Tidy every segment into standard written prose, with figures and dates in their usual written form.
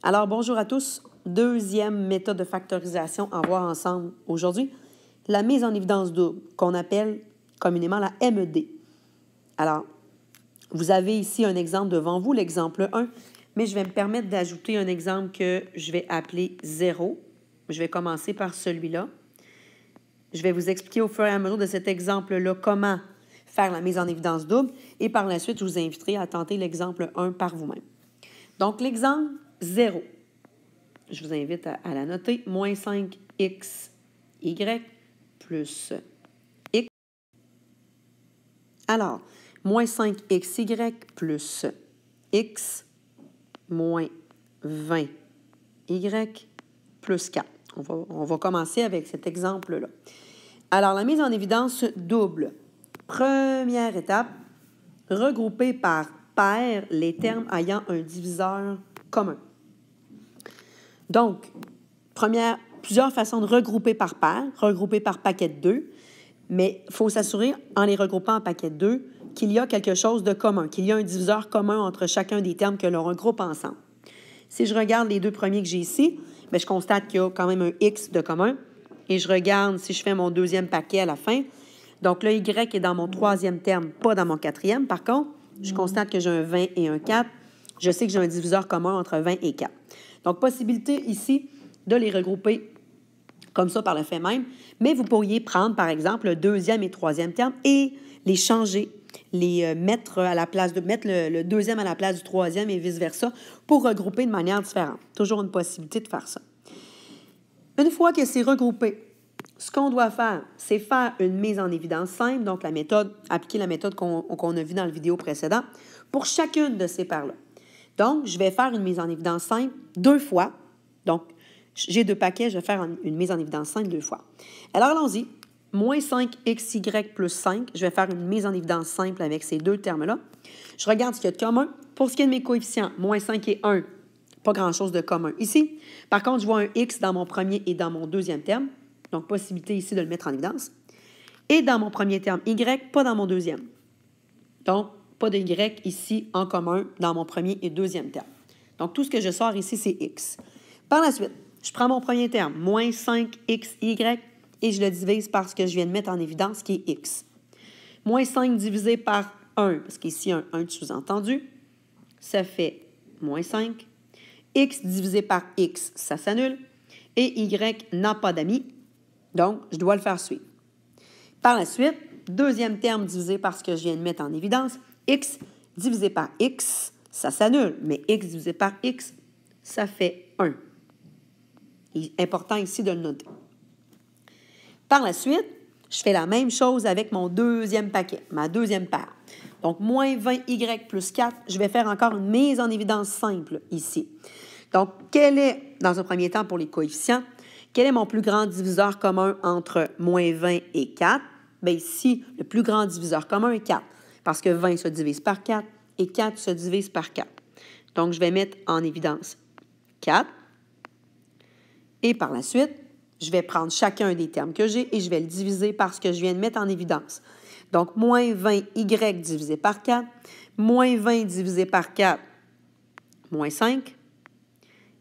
Alors, bonjour à tous. Deuxième méthode de factorisation à voir ensemble aujourd'hui, la mise en évidence double, qu'on appelle communément la MED. Alors, vous avez ici un exemple devant vous, l'exemple 1, mais je vais me permettre d'ajouter un exemple que je vais appeler 0. Je vais commencer par celui-là. Je vais vous expliquer au fur et à mesure de cet exemple-là comment faire la mise en évidence double et par la suite, je vous inviterai à tenter l'exemple 1 par vous-même. Donc, l'exemple 0, je vous invite à la noter, moins 5xy plus x. Alors, moins 5xy plus x moins 20y plus 4. On va commencer avec cet exemple-là. Alors, la mise en évidence double. Première étape, regrouper par paire les termes ayant un diviseur commun. Donc, plusieurs façons de regrouper par paire, regrouper par paquet de 2, mais il faut s'assurer, en les regroupant en paquet de 2, qu'il y a quelque chose de commun, qu'il y a un diviseur commun entre chacun des termes que l'on regroupe ensemble. Si je regarde les deux premiers que j'ai ici, bien, je constate qu'il y a quand même un x de commun. Et je regarde si je fais mon deuxième paquet à la fin. Donc, le y est dans mon troisième terme, pas dans mon quatrième. Par contre, je constate que j'ai un 20 et un 4. Je sais que j'ai un diviseur commun entre 20 et 4. Donc, possibilité ici de les regrouper comme ça par le fait même. Mais vous pourriez prendre, par exemple, le deuxième et troisième terme et les changer, les mettre à la place mettre le deuxième à la place du troisième et vice-versa pour regrouper de manière différente. Toujours une possibilité de faire ça. Une fois que c'est regroupé, ce qu'on doit faire, c'est faire une mise en évidence simple, donc appliquer la méthode qu'on a vue dans la vidéo précédente, pour chacune de ces paires-là. Donc, je vais faire une mise en évidence simple 2 fois. Donc, j'ai 2 paquets, je vais faire une mise en évidence simple 2 fois. Alors, allons-y. Moins 5xy plus 5, je vais faire une mise en évidence simple avec ces deux termes-là. Je regarde ce qu'il y a de commun. Pour ce qui est de mes coefficients, moins 5 et 1, pas grand-chose de commun ici. Par contre, je vois un x dans mon premier et dans mon deuxième terme. Donc, possibilité ici de le mettre en évidence. Et dans mon premier terme, y, pas dans mon deuxième. Donc, pas de y ici en commun dans mon premier et deuxième terme. Donc, tout ce que je sors ici, c'est x. Par la suite, je prends mon premier terme, moins 5xy, et je le divise par ce que je viens de mettre en évidence, qui est x. Moins 5 divisé par 1, parce qu'ici, il y a un 1 de sous-entendu, ça fait moins 5. X divisé par x, ça s'annule. Et y n'a pas d'amis, donc je dois le faire suivre. Par la suite, deuxième terme divisé par ce que je viens de mettre en évidence, x divisé par x, ça s'annule. Mais x divisé par x, ça fait 1. Il est important ici de le noter. Par la suite, je fais la même chose avec mon deuxième paquet, ma deuxième paire. Donc, moins 20y plus 4, je vais faire encore une mise en évidence simple ici. Donc, quel est, dans un premier temps pour les coefficients, quel est mon plus grand diviseur commun entre moins 20 et 4? Bien ici, le plus grand diviseur commun est 4, parce que 20 se divise par 4 et 4 se divise par 4. Donc, je vais mettre en évidence 4. Et par la suite, je vais prendre chacun des termes que j'ai et je vais le diviser par ce que je viens de mettre en évidence. Donc, moins 20y divisé par 4, moins 20 divisé par 4, moins 5.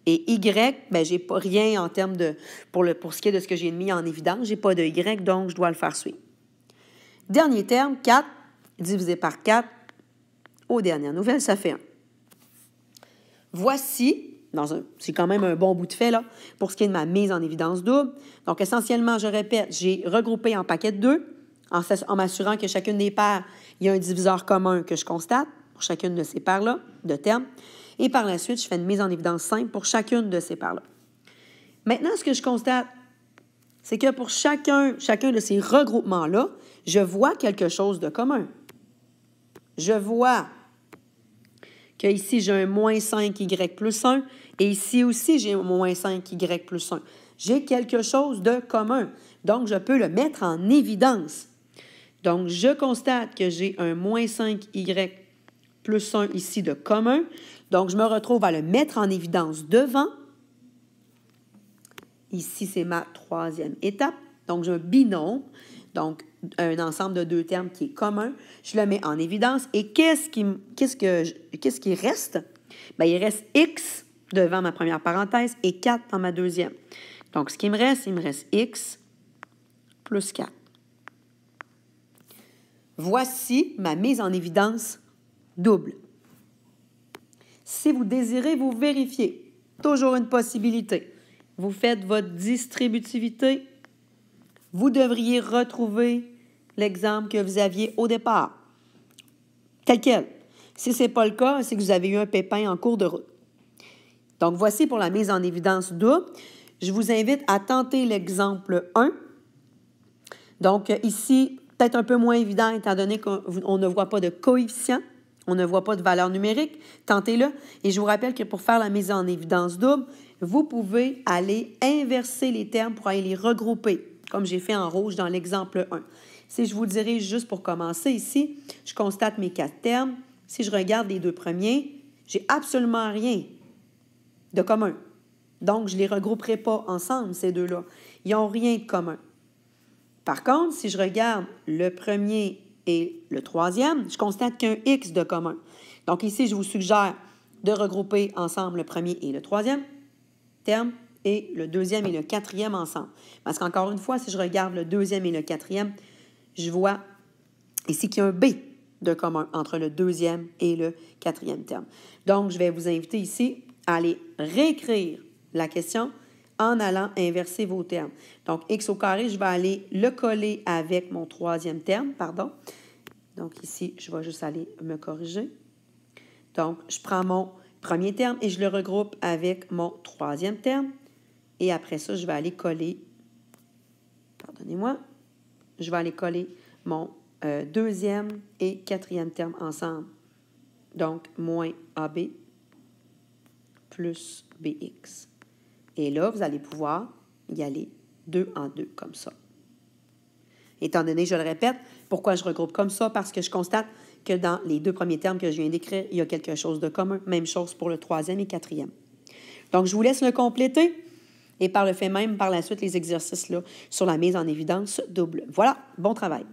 Et y, bien, je n'ai pas rien en termes de... Pour ce qui est de ce que j'ai mis en évidence, je n'ai pas de y, donc je dois le faire suivre. Dernier terme, 4 divisé par 4, aux dernières nouvelles, ça fait 1. Voici... C'est quand même un bon bout de fait, là, pour ce qui est de ma mise en évidence double. Donc, essentiellement, je répète, j'ai regroupé en paquet de 2, en m'assurant que chacune des paires, il y a un diviseur commun que je constate pour chacune de ces paires-là, de termes. Et par la suite, je fais une mise en évidence simple pour chacune de ces paires-là. Maintenant, ce que je constate, c'est que pour chacun de ces regroupements-là, je vois quelque chose de commun. Je vois qu'ici, j'ai un moins 5y plus 1, et ici aussi, j'ai un moins 5y plus 1. J'ai quelque chose de commun, donc je peux le mettre en évidence. Donc, je constate que j'ai un moins 5y plus 1 ici de commun, donc je me retrouve à le mettre en évidence devant. Ici, c'est ma troisième étape, donc j'ai un binôme, donc un ensemble de 2 termes qui est commun. Je le mets en évidence. Et qu'est-ce qui reste? Bien, il reste x devant ma première parenthèse et 4 dans ma deuxième. Donc, ce qui me reste, il me reste x plus 4. Voici ma mise en évidence double. Si vous désirez vous vérifier, toujours une possibilité, vous faites votre distributivité, vous devriez retrouver l'exemple que vous aviez au départ, tel quel. Si ce n'est pas le cas, c'est que vous avez eu un pépin en cours de route. Donc, voici pour la mise en évidence double. Je vous invite à tenter l'exemple 1. Donc, ici, peut-être un peu moins évident, étant donné qu'on ne voit pas de coefficient, on ne voit pas de valeur numérique. Tentez-le. Et je vous rappelle que pour faire la mise en évidence double, vous pouvez aller inverser les termes pour aller les regrouper, comme j'ai fait en rouge dans l'exemple 1. Si je vous dirige juste pour commencer ici, je constate mes 4 termes. Si je regarde les 2 premiers, j'ai absolument rien de commun. Donc, je ne les regrouperai pas ensemble, ces deux-là. Ils n'ont rien de commun. Par contre, si je regarde le premier et le troisième, je constate qu'il y a un X de commun. Donc, ici, je vous suggère de regrouper ensemble le premier et le troisième terme et le deuxième et le quatrième ensemble. Parce qu'encore une fois, si je regarde le deuxième et le quatrième, je vois ici qu'il y a un B de commun entre le deuxième et le quatrième terme. Donc, je vais vous inviter ici à aller réécrire la question en allant inverser vos termes. Donc, x au carré, je vais aller le coller avec mon troisième terme, pardon. Donc, ici, je vais juste aller me corriger. Donc, je prends mon premier terme et je le regroupe avec mon troisième terme. Et après ça, je vais aller coller, pardonnez-moi, je vais aller coller mon deuxième et quatrième terme ensemble. Donc, moins AB plus BX. Et là, vous allez pouvoir y aller 2 en 2, comme ça. Étant donné, je le répète, pourquoi je regroupe comme ça? Parce que je constate que dans les 2 premiers termes que je viens d'écrire, il y a quelque chose de commun. Même chose pour le troisième et quatrième. Donc, je vous laisse le compléter et par le fait même, par la suite, les exercices là, sur la mise en évidence double. Voilà, bon travail.